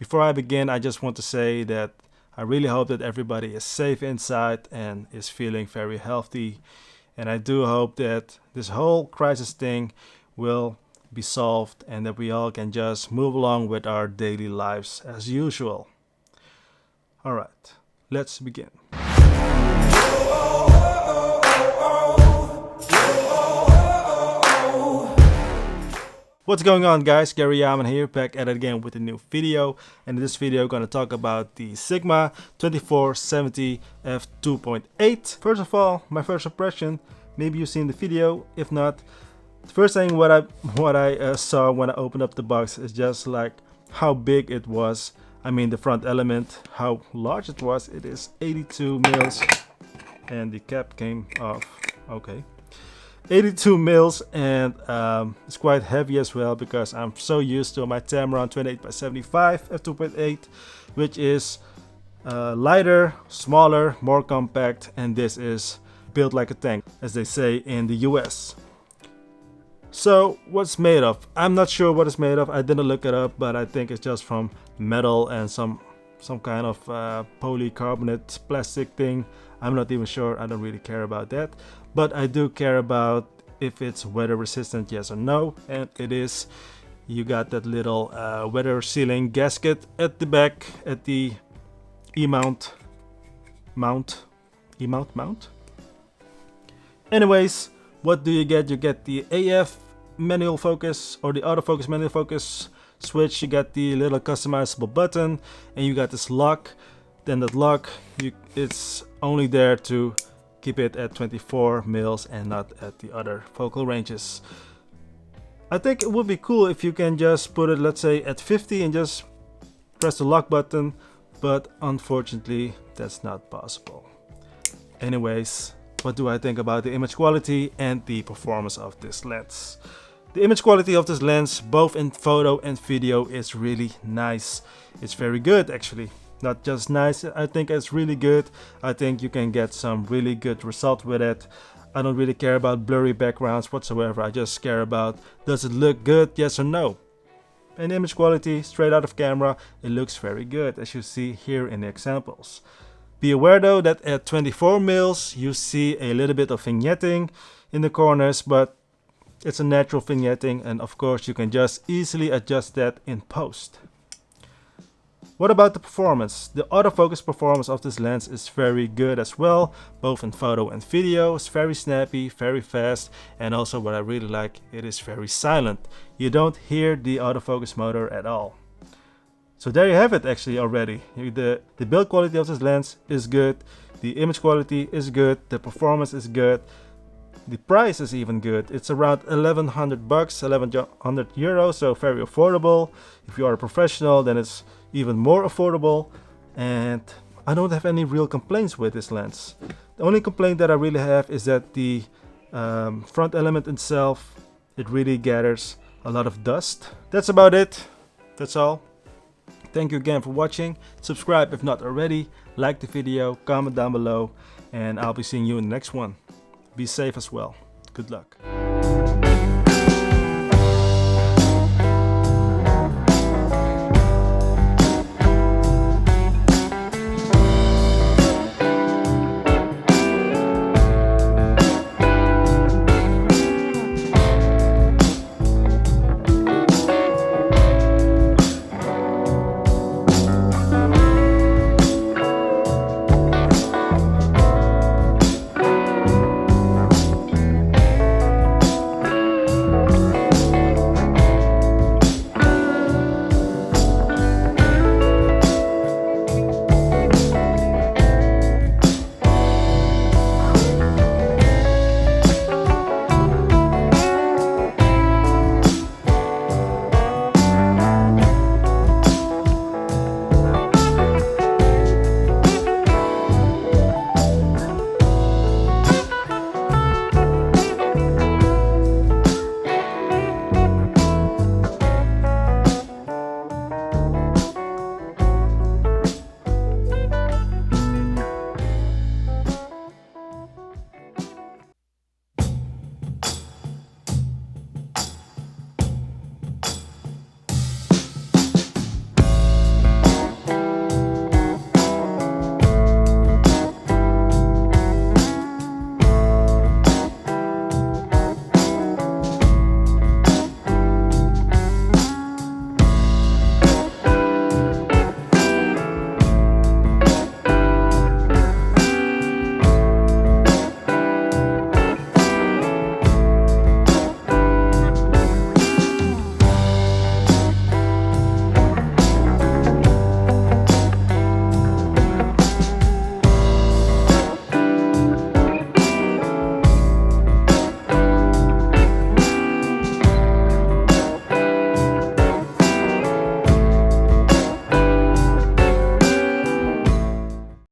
Before I begin, I just want to say that I really hope that everybody is safe inside and is feeling very healthy. And I do hope that this whole crisis thing will be solved and that we all can just move along with our daily lives as usual. Alright, let's begin. What's going on, guys? Gary Yaman here, back at it again with a new video. And in this video I'm going to talk about the Sigma 24-70mm F2.8. First of all, my first impression, maybe you've seen the video. If not, the first thing what I saw when I opened up the box is just like how big it was. I mean the front element, how large it was. It is 82 mils and the cap came off. Okay. 82 mils and it's quite heavy as well because I'm so used to my Tamron 28-75 f2.8, which is lighter, smaller, more compact, and this is built like a tank, as they say in the US. So what's made of? I'm not sure what it's made of. I didn't look it up, but I think it's just from metal and some kind of polycarbonate plastic thing. I'm not even sure. I don't really care about that, but I do care about if it's weather resistant, yes or no, and it is. You got that little weather sealing gasket at the back at the E-mount mount. Anyways, what do you get? You get the AF manual focus or the autofocus manual focus switch. You got the little customizable button, and you got this lock. Then that lock, it's only there to keep it at 24 mils and not at the other focal ranges. I think it would be cool if you can just put it, let's say, at 50 and just press the lock button, but unfortunately that's not possible. Anyways, what do I think about the image quality and the performance of this lens? The image quality of this lens, both in photo and video, is really nice. It's very good actually. Not just nice, I think it's really good. I think you can get some really good result with it. I don't really care about blurry backgrounds whatsoever. I just care about, does it look good, yes or no? And image quality, straight out of camera, it looks very good, as you see here in the examples. Be aware though that at 24 mils you see a little bit of vignetting in the corners, but it's a natural vignetting, and of course you can just easily adjust that in post. What about the performance? The autofocus performance of this lens is very good as well, both in photo and video. It's very snappy, very fast, and also what I really like, it is very silent. You don't hear the autofocus motor at all. So there you have it actually already. The build quality of this lens is good, the image quality is good, the performance is good, the price is even good. It's around 1100 bucks, 1100 euros, so very affordable. If you are a professional, then it's even more affordable, and I don't have any real complaints with this lens. The only complaint that I really have is that the front element itself, it really gathers a lot of dust. That's about it. That's all. Thank you again for watching. Subscribe if not already, like the video, comment down below, and I'll be seeing you in the next one. Be safe as well. Good luck.